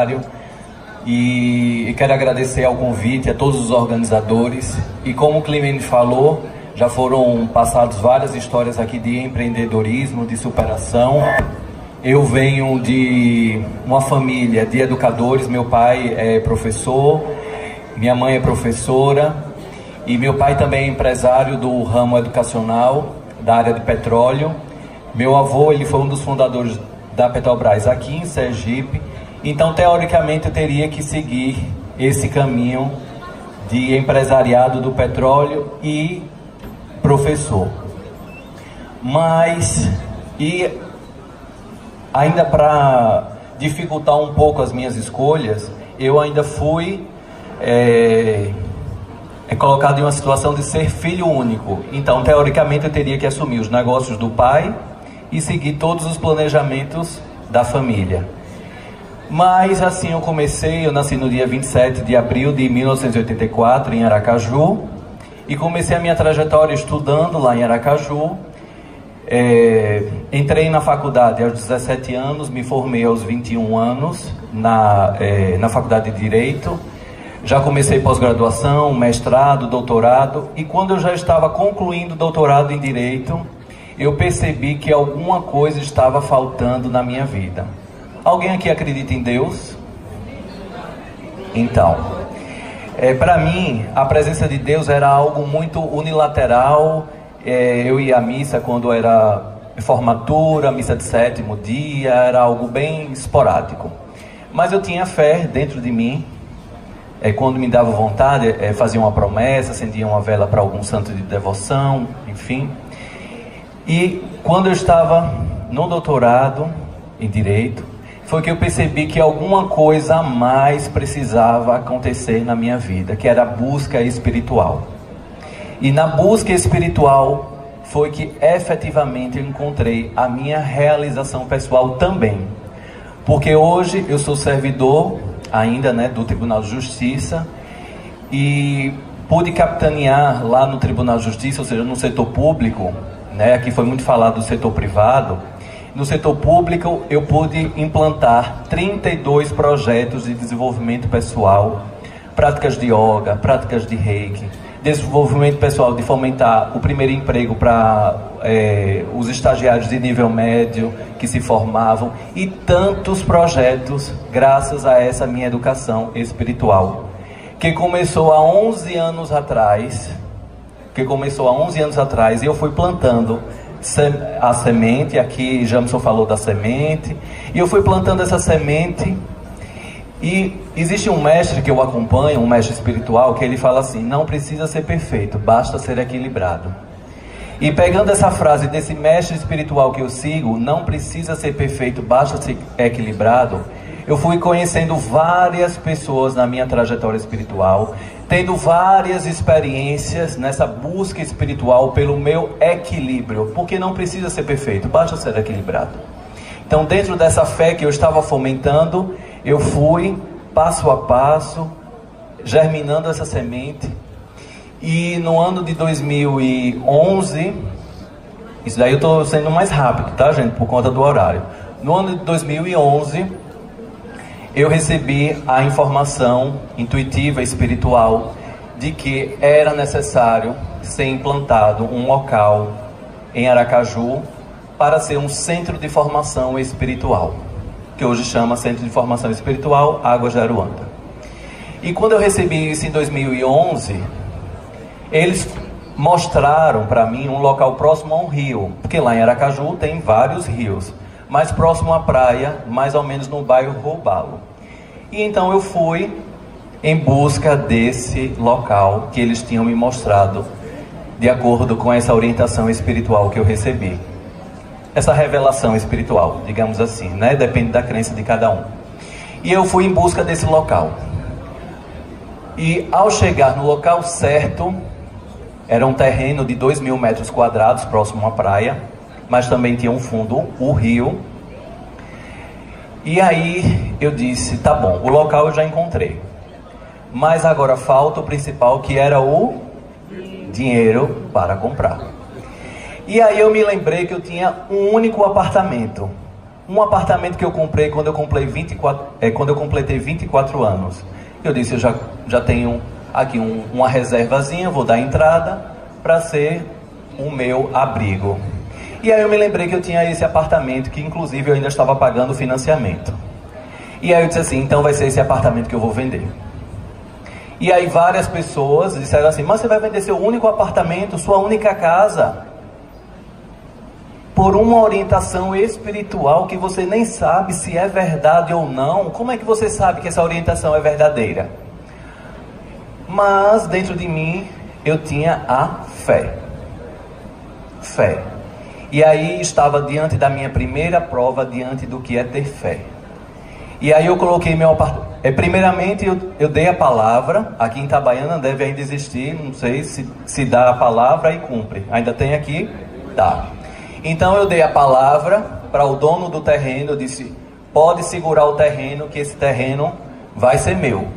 aniversário. E quero agradecer ao convite, a todos os organizadores. E como o Clemente falou, já foram passadas várias histórias aqui de empreendedorismo, de superação. Eu venho de uma família de educadores. Meu pai é professor, minha mãe é professora e meu pai também é empresário do ramo educacional, da área de petróleo. Meu avô, ele foi um dos fundadores da Petrobras aqui em Sergipe. Então, teoricamente, eu teria que seguir esse caminho de empresariado do petróleo e professor. Mas, e ainda para dificultar um pouco as minhas escolhas, eu ainda fui colocado em uma situação de ser filho único. Então, teoricamente, eu teria que assumir os negócios do pai e seguir todos os planejamentos da família. Mas assim eu nasci no dia 27 de abril de 1984 em Aracaju e comecei a minha trajetória estudando lá em Aracaju. Entrei na faculdade aos 17 anos, me formei aos 21 anos na faculdade de Direito. Já comecei pós-graduação, mestrado, doutorado, e quando eu já estava concluindo o doutorado em Direito, eu percebi que alguma coisa estava faltando na minha vida. Alguém aqui acredita em Deus? Então, para mim, a presença de Deus era algo muito unilateral. Eu ia à missa quando era formatura, missa de sétimo dia, era algo bem esporádico. Mas eu tinha fé dentro de mim. Quando me dava vontade, fazia uma promessa, acendia uma vela para algum santo de devoção, enfim. E quando eu estava no doutorado em Direito, foi que eu percebi que alguma coisa a mais precisava acontecer na minha vida, que era a busca espiritual. E na busca espiritual foi que efetivamente eu encontrei a minha realização pessoal também. Porque hoje eu sou servidor ainda, do Tribunal de Justiça, e pude capitanear lá no Tribunal de Justiça, ou seja, no setor público, aqui foi muito falado do setor privado. No setor público, eu pude implantar 32 projetos de desenvolvimento pessoal, práticas de yoga, práticas de reiki, desenvolvimento pessoal de fomentar o primeiro emprego para os estagiários de nível médio que se formavam, e tantos projetos graças a essa minha educação espiritual, que começou há 11 anos atrás, e eu fui plantando a semente. Aqui Jamson falou da semente, e eu fui plantando essa semente. E existe um mestre que eu acompanho, um mestre espiritual, que ele fala assim: não precisa ser perfeito, basta ser equilibrado. E pegando essa frase desse mestre espiritual que eu sigo, não precisa ser perfeito, basta ser equilibrado, eu fui conhecendo várias pessoas na minha trajetória espiritual, tendo várias experiências nessa busca espiritual pelo meu equilíbrio, porque não precisa ser perfeito, basta ser equilibrado. Então, dentro dessa fé que eu estava fomentando, eu fui passo a passo germinando essa semente. E no ano de 2011, isso daí eu estou sendo mais rápido, tá, gente, por conta do horário. No ano de 2011, eu recebi a informação intuitiva, espiritual, de que era necessário ser implantado um local em Aracaju para ser um centro de formação espiritual, que hoje chama Centro de Formação Espiritual Águas de Aruanda. E quando eu recebi isso em 2011, eles mostraram para mim um local próximo a um rio, porque lá em Aracaju tem vários rios, mais próximo à praia, mais ou menos no bairro Roubalo. E então eu fui em busca desse local que eles tinham me mostrado, de acordo com essa orientação espiritual que eu recebi. Essa revelação espiritual, digamos assim, depende da crença de cada um. E eu fui em busca desse local. E ao chegar no local certo, era um terreno de 2.000 metros quadrados, próximo à praia, mas também tinha um fundo, o rio. E aí eu disse: tá bom, o local eu já encontrei, mas agora falta o principal, que era o dinheiro para comprar. E aí eu me lembrei que eu tinha um único apartamento um apartamento que eu comprei quando eu completei 24 anos. Eu disse, eu já tenho aqui uma reservazinha, vou dar entrada para ser o meu abrigo. E aí eu me lembrei que eu tinha esse apartamento, que inclusive eu ainda estava pagando o financiamento. E aí eu disse assim, então vai ser esse apartamento que eu vou vender. E aí várias pessoas disseram assim, mas você vai vender seu único apartamento, sua única casa, por uma orientação espiritual que você nem sabe se é verdade ou não? Como é que você sabe que essa orientação é verdadeira? Mas dentro de mim eu tinha a fé. Fé. E aí estava diante da minha primeira prova, diante do que é ter fé. E aí eu coloquei meu apartamento. Primeiramente eu dei a palavra. Aqui em Itabaiana deve ainda existir, não sei se dá a palavra e cumpre. Ainda tem aqui? Tá. Então eu dei a palavra para o dono do terreno. Eu disse, pode segurar o terreno, que esse terreno vai ser meu.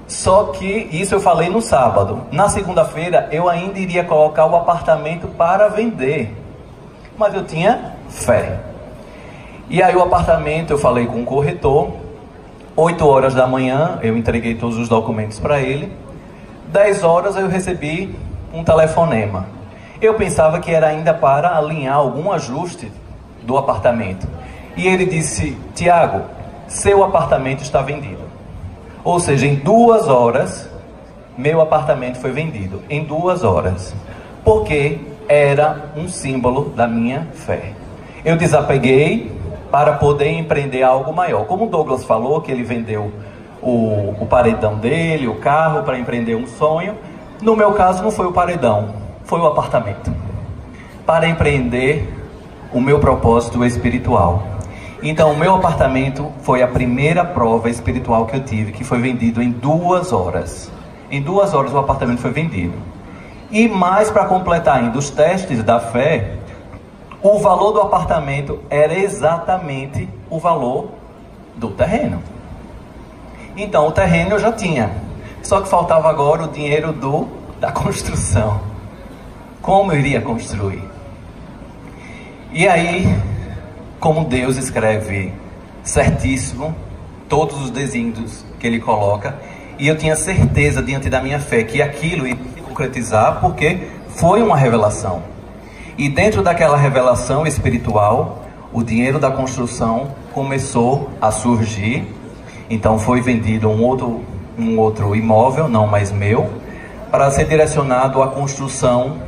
Só que isso eu falei no sábado. Na segunda-feira eu ainda iria colocar o apartamento para vender, mas eu tinha fé. E aí o apartamento eu falei com o corretor. 8 horas da manhã eu entreguei todos os documentos para ele. 10 horas eu recebi um telefonema. Eu pensava que era ainda para alinhar algum ajuste do apartamento. E ele disse, Tiago, seu apartamento está vendido. Ou seja, em 2 horas, meu apartamento foi vendido. Em 2 horas. Porque era um símbolo da minha fé. Eu desapeguei para poder empreender algo maior. Como o Douglas falou, que ele vendeu o paredão dele, o carro, para empreender um sonho. No meu caso, não foi o paredão, foi o apartamento. Para empreender o meu propósito espiritual. Então, o meu apartamento foi a primeira prova espiritual que eu tive, que foi vendido em 2 horas. Em 2 horas o apartamento foi vendido. E mais para completar ainda os testes da fé, o valor do apartamento era exatamente o valor do terreno. Então, o terreno eu já tinha. Só que faltava agora o dinheiro da construção. Como eu iria construir? E aí, como Deus escreve certíssimo todos os desígnios que Ele coloca, e eu tinha certeza diante da minha fé que aquilo ia se concretizar, porque foi uma revelação. E dentro daquela revelação espiritual, o dinheiro da construção começou a surgir. Então foi vendido um outro imóvel, não mais meu, para ser direcionado à construção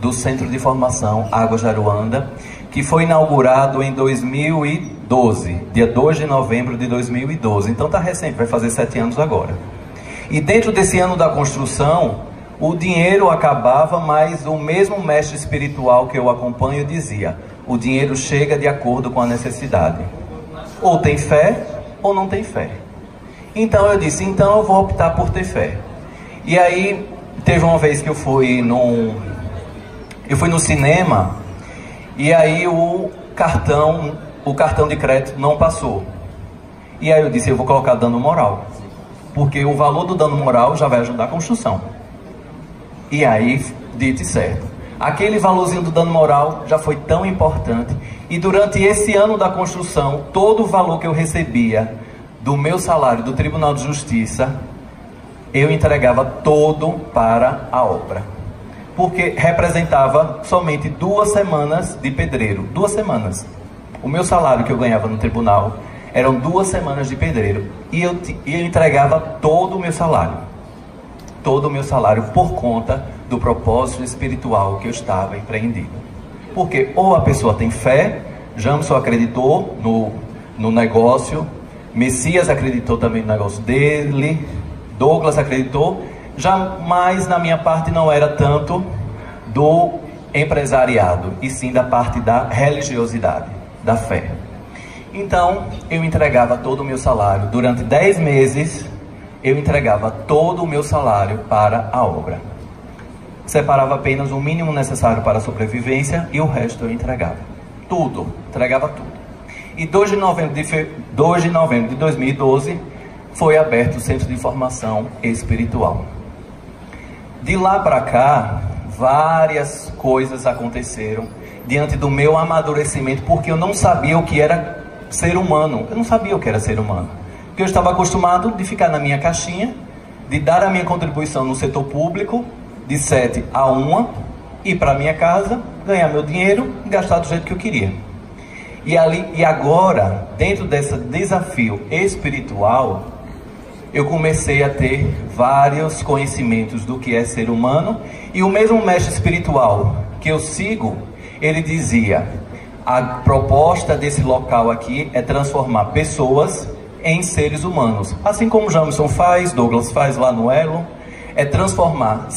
do Centro de Formação Águas de Aruanda, que foi inaugurado em 2012, dia 2 de novembro de 2012. Então está recente, vai fazer 7 anos agora. E dentro desse ano da construção, o dinheiro acabava, mas o mesmo mestre espiritual que eu acompanho dizia, o dinheiro chega de acordo com a necessidade. Ou tem fé, ou não tem fé. Então eu disse, então eu vou optar por ter fé. E aí, teve uma vez que eu fui no cinema, e aí o cartão de crédito não passou. E aí eu disse, eu vou colocar dano moral, porque o valor do dano moral já vai ajudar a construção. E aí, dito e certo, aquele valorzinho do dano moral já foi tão importante. E durante esse ano da construção, todo o valor que eu recebia do meu salário do Tribunal de Justiça, eu entregava todo para a obra. Porque representava somente 2 semanas de pedreiro. 2 semanas. O meu salário que eu ganhava no tribunal eram 2 semanas de pedreiro. E eu entregava todo o meu salário. Todo o meu salário por conta do propósito espiritual que eu estava empreendido. Porque ou a pessoa tem fé, Jamson acreditou no negócio, Messias acreditou também no negócio dele, Douglas acreditou, jamais na minha parte não era tanto do empresariado, e sim da parte da religiosidade, da fé. Então, eu entregava todo o meu salário, durante 10 meses, eu entregava todo o meu salário para a obra. Separava apenas o mínimo necessário para a sobrevivência e o resto eu entregava. Tudo, entregava tudo. E 2 de novembro de 2012 foi aberto o Centro de Formação Espiritual. De lá para cá, várias coisas aconteceram diante do meu amadurecimento, porque eu não sabia o que era ser humano. Eu não sabia o que era ser humano, porque eu estava acostumado de ficar na minha caixinha, de dar a minha contribuição no setor público, de 7 a 1, ir para minha casa, ganhar meu dinheiro e gastar do jeito que eu queria. E agora, dentro desse desafio espiritual, eu comecei a ter vários conhecimentos do que é ser humano. E o mesmo mestre espiritual que eu sigo, ele dizia: a proposta desse local aqui é transformar pessoas em seres humanos. Assim como Jamison faz, Douglas faz lá no Elo, é transformar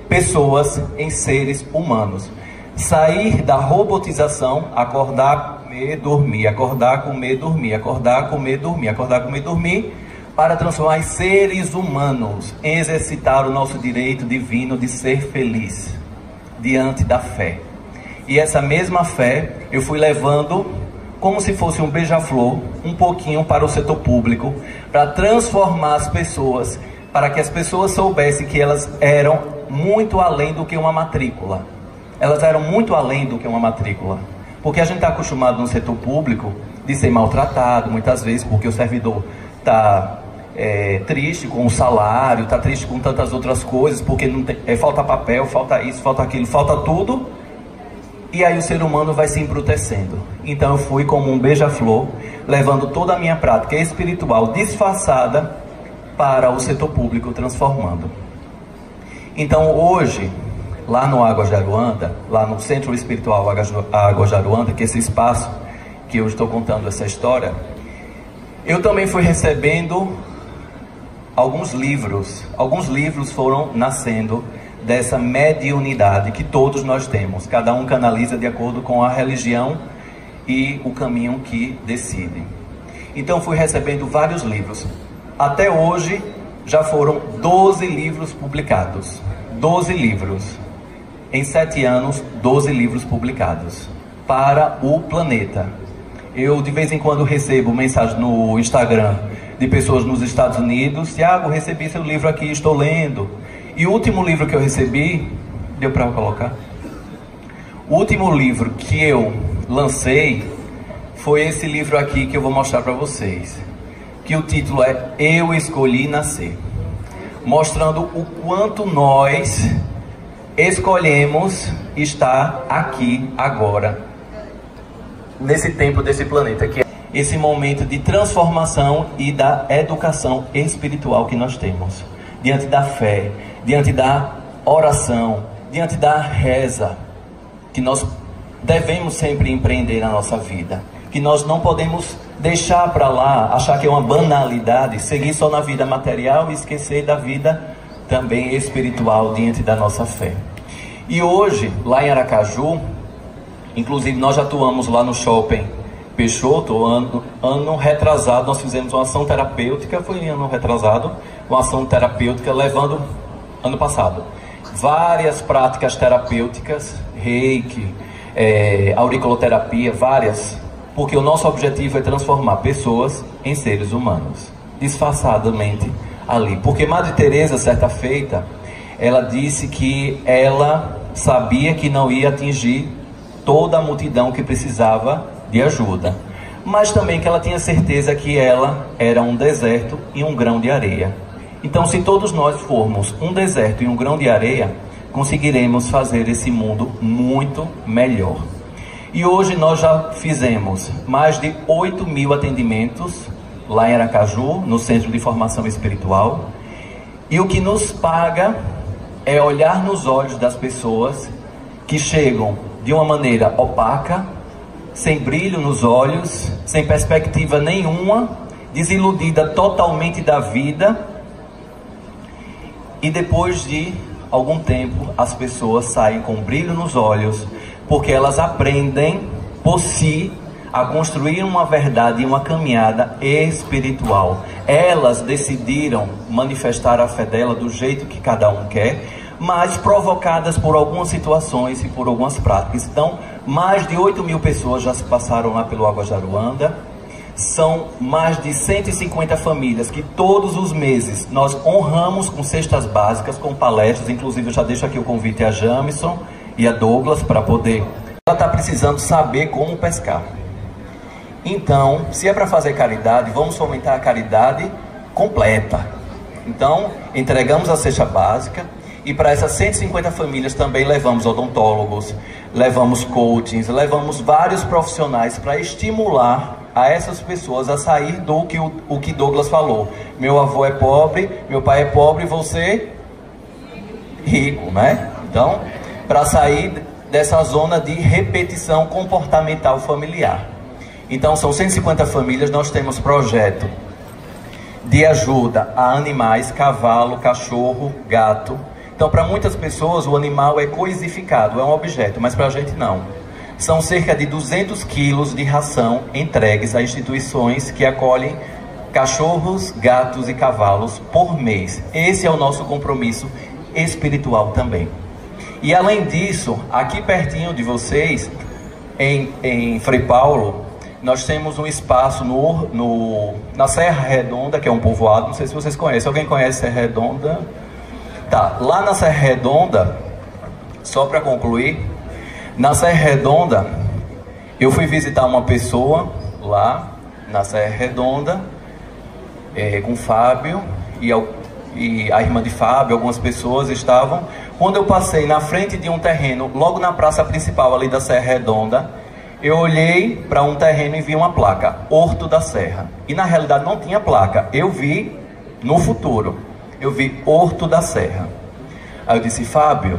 pessoas em seres humanos. Sair da robotização, acordar, comer, dormir, acordar, comer, dormir, acordar, comer, dormir, acordar, comer, dormir, para transformar em seres humanos, em exercitar o nosso direito divino de ser feliz diante da fé. E essa mesma fé eu fui levando como se fosse um beija-flor, um pouquinho para o setor público, para transformar as pessoas, para que as pessoas soubessem que elas eram muito além do que uma matrícula. Elas eram muito além do que uma matrícula. Porque a gente está acostumado no setor público de ser maltratado, muitas vezes, porque o servidor está triste com o salário, está triste com tantas outras coisas, porque não tem, falta papel, falta isso, falta aquilo, falta tudo. E aí o ser humano vai se embrutecendo. Então eu fui como um beija-flor, levando toda a minha prática espiritual disfarçada para o setor público, transformando. Então hoje, lá no Águas de Aruanda, lá no Centro Espiritual Águas de Aruanda, que é esse espaço que eu estou contando essa história, eu também fui recebendo alguns livros. Alguns livros foram nascendo dessa mediunidade que todos nós temos. Cada um canaliza de acordo com a religião e o caminho que decide. Então fui recebendo vários livros. Até hoje já foram 12 livros publicados. 12 livros. Em 7 anos, 12 livros publicados para o planeta. Eu de vez em quando recebo mensagem no Instagram de pessoas nos Estados Unidos: Tiago, recebi seu livro aqui, estou lendo. E o último livro que eu recebi, deu para colocar? O último livro que eu lancei foi esse livro aqui que eu vou mostrar para vocês, que o título é Eu Escolhi Nascer, mostrando o quanto nós escolhemos estar aqui agora, nesse tempo desse planeta, que é esse momento de transformação e da educação espiritual que nós temos, diante da fé, diante da oração, diante da reza, que nós devemos sempre empreender na nossa vida, que nós não podemos deixar para lá, achar que é uma banalidade, seguir só na vida material e esquecer da vida também espiritual diante da nossa fé. E hoje, lá em Aracaju, inclusive nós já atuamos lá no Shopping Peixoto. Ano retrasado nós fizemos uma ação terapêutica, foi ano retrasado, uma ação terapêutica levando, ano passado, várias práticas terapêuticas, reiki, auriculoterapia, várias, porque o nosso objetivo é transformar pessoas em seres humanos, disfarçadamente ali. Porque Madre Teresa, certa feita, ela disse que ela sabia que não ia atingir toda a multidão que precisava de ajuda, mas também que ela tinha certeza que ela era um deserto e um grão de areia. Então, se todos nós formos um deserto e um grão de areia, conseguiremos fazer esse mundo muito melhor. E hoje nós já fizemos mais de 8.000 atendimentos lá em Aracaju, no Centro de Formação Espiritual. E o que nos paga é olhar nos olhos das pessoas que chegam de uma maneira opaca, sem brilho nos olhos, sem perspectiva nenhuma, desiludida totalmente da vida. E depois de algum tempo, as pessoas saem com brilho nos olhos, porque elas aprendem por si a construir uma verdade e uma caminhada espiritual. Elas decidiram manifestar a fé dela do jeito que cada um quer, mas provocadas por algumas situações e por algumas práticas. Então, mais de 8.000 pessoas já se passaram lá pelo Águas de Aruanda. São mais de 150 famílias que todos os meses nós honramos com cestas básicas, com palestras. Inclusive eu já deixo aqui o convite a Jamison e a Douglas para poder ela está precisando saber como pescar. Então, se é para fazer caridade, vamos fomentar a caridade completa. Então, entregamos a cesta básica e para essas 150 famílias também levamos odontólogos, levamos coachings, levamos vários profissionais para estimular a essas pessoas a sair do que o que Douglas falou. Meu avô é pobre, meu pai é pobre, você rico, né? Então, para sair dessa zona de repetição comportamental familiar. Então, são 150 famílias, nós temos projeto de ajuda a animais, cavalo, cachorro, gato. Então, para muitas pessoas, o animal é coisificado, é um objeto, mas para a gente não. São cerca de 200 quilos de ração entregues a instituições que acolhem cachorros, gatos e cavalos por mês. Esse é o nosso compromisso espiritual também. E além disso, aqui pertinho de vocês, em Frei Paulo, nós temos um espaço na Serra Redonda, que é um povoado, não sei se vocês conhecem. Alguém conhece Serra Redonda? Tá, lá na Serra Redonda, só para concluir, na Serra Redonda, eu fui visitar uma pessoa lá na Serra Redonda, com o Fábio e a irmã de Fábio, algumas pessoas estavam. Quando eu passei na frente de um terreno, logo na praça principal ali da Serra Redonda, eu olhei para um terreno e vi uma placa, Horto da Serra. E na realidade não tinha placa, eu vi no futuro, eu vi Horto da Serra. Aí eu disse, Fábio,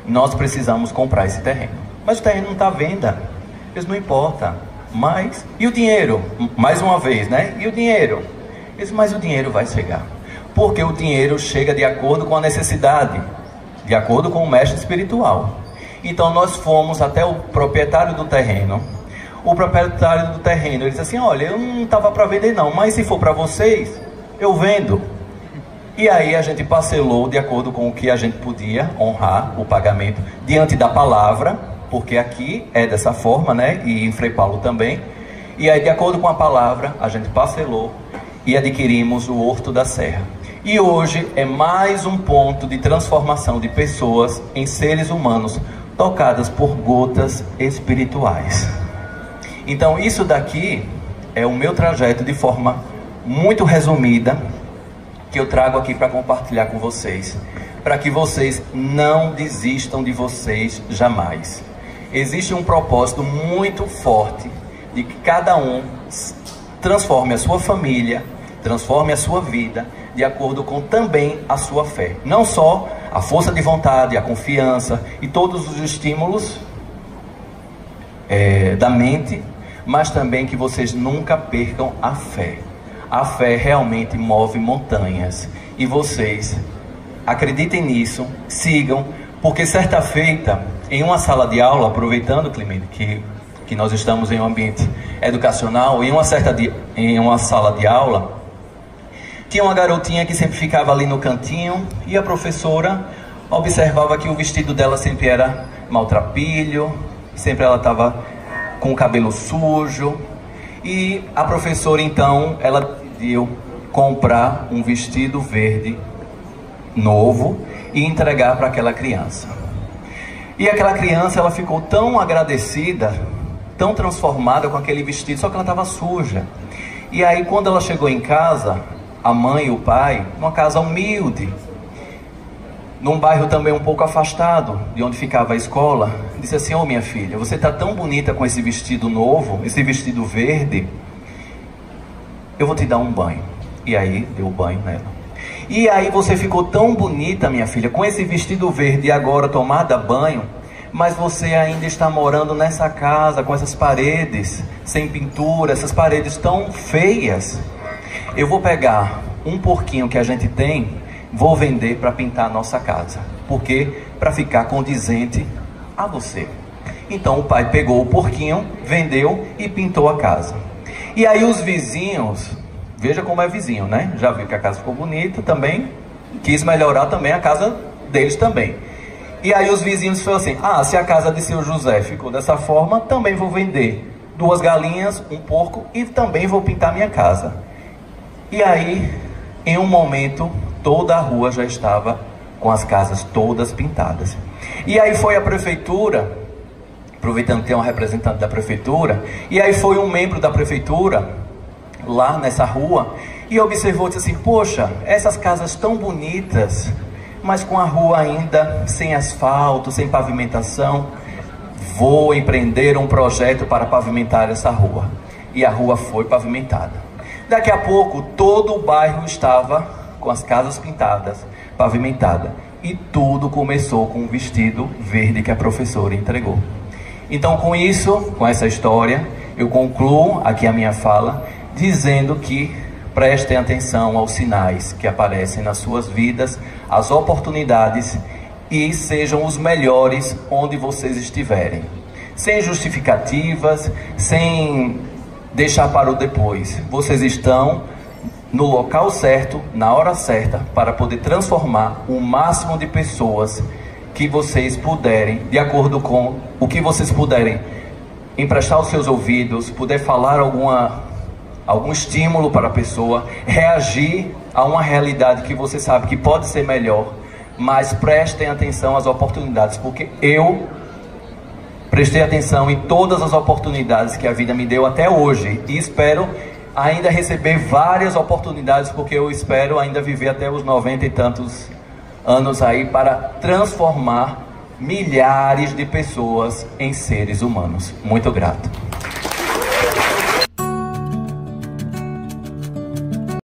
nós precisamos comprar esse terreno. Mas o terreno não está à venda. Isso não importa. Mas, e o dinheiro? Mais uma vez, né? E o dinheiro? Mas o dinheiro vai chegar. Porque o dinheiro chega de acordo com a necessidade, de acordo com o mestre espiritual. Então nós fomos até o proprietário do terreno. O proprietário do terreno, ele disse assim, olha, eu não estava para vender não, mas se for para vocês, eu vendo. E aí a gente parcelou de acordo com o que a gente podia honrar o pagamento diante da palavra, porque aqui é dessa forma, né? E em Frei Paulo também. E aí de acordo com a palavra, a gente parcelou e adquirimos o Horto da Serra. E hoje é mais um ponto de transformação de pessoas em seres humanos tocadas por gotas espirituais. Então isso daqui é o meu trajeto de forma muito resumida, que eu trago aqui para compartilhar com vocês, para que vocês não desistam de vocês jamais. Existe um propósito muito forte de que cada um transforme a sua família, transforme a sua vida, de acordo com também a sua fé. Não só a força de vontade, a confiança e todos os estímulos da mente, mas também que vocês nunca percam a fé. A fé realmente move montanhas. E vocês acreditem nisso, sigam, porque certa feita, em uma sala de aula, aproveitando, Clemente, que nós estamos em um ambiente educacional, em uma sala de aula, tinha uma garotinha que sempre ficava ali no cantinho e a professora observava que o vestido dela sempre era maltrapilho, sempre ela estava com o cabelo sujo. E a professora então, ela decidiu comprar um vestido verde novo e entregar para aquela criança. E aquela criança, ela ficou tão agradecida, tão transformada com aquele vestido, só que ela estava suja. E aí quando ela chegou em casa, a mãe e o pai, numa casa humilde, num bairro também um pouco afastado de onde ficava a escola, disse assim, ô minha filha, você está tão bonita com esse vestido novo, esse vestido verde, eu vou te dar um banho. E aí deu banho nela. E aí você ficou tão bonita, minha filha, com esse vestido verde e agora tomada banho, mas você ainda está morando nessa casa com essas paredes sem pintura, essas paredes tão feias. Eu vou pegar um porquinho que a gente tem, vou vender para pintar a nossa casa. Por quê? Para ficar condizente a você. Então o pai pegou o porquinho, vendeu e pintou a casa. E aí os vizinhos, veja como é vizinho, né? Já viu que a casa ficou bonita também, quis melhorar também a casa deles também. E aí os vizinhos falaram assim, se a casa de seu José ficou dessa forma, também vou vender 2 galinhas, um porco e também vou pintar minha casa. E aí, em um momento, toda a rua já estava com as casas todas pintadas. E aí foi a prefeitura aproveitando que tem um representante da prefeitura, e aí foi um membro da prefeitura lá nessa rua e observou, disse assim: poxa, essas casas tão bonitas, mas com a rua ainda sem asfalto, sem pavimentação, vou empreender um projeto para pavimentar essa rua. E a rua foi pavimentada. Daqui a pouco todo o bairro estava com as casas pintadas, pavimentadas, e tudo começou com um vestido verde que a professora entregou. Então, com isso, com essa história, eu concluo aqui a minha fala dizendo que prestem atenção aos sinais que aparecem nas suas vidas, às oportunidades, e sejam os melhores onde vocês estiverem, sem justificativas, sem deixar para o depois. Vocês estão no local certo, na hora certa, para poder transformar o máximo de pessoas que vocês puderem, de acordo com o que vocês puderem emprestar os seus ouvidos, puder falar algum estímulo para a pessoa, reagir a uma realidade que você sabe que pode ser melhor, mas prestem atenção às oportunidades, porque eu prestei atenção em todas as oportunidades que a vida me deu até hoje, e espero ainda receber várias oportunidades, porque eu espero ainda viver até os 90 e tantos anos aí, para transformar milhares de pessoas em seres humanos. Muito grato.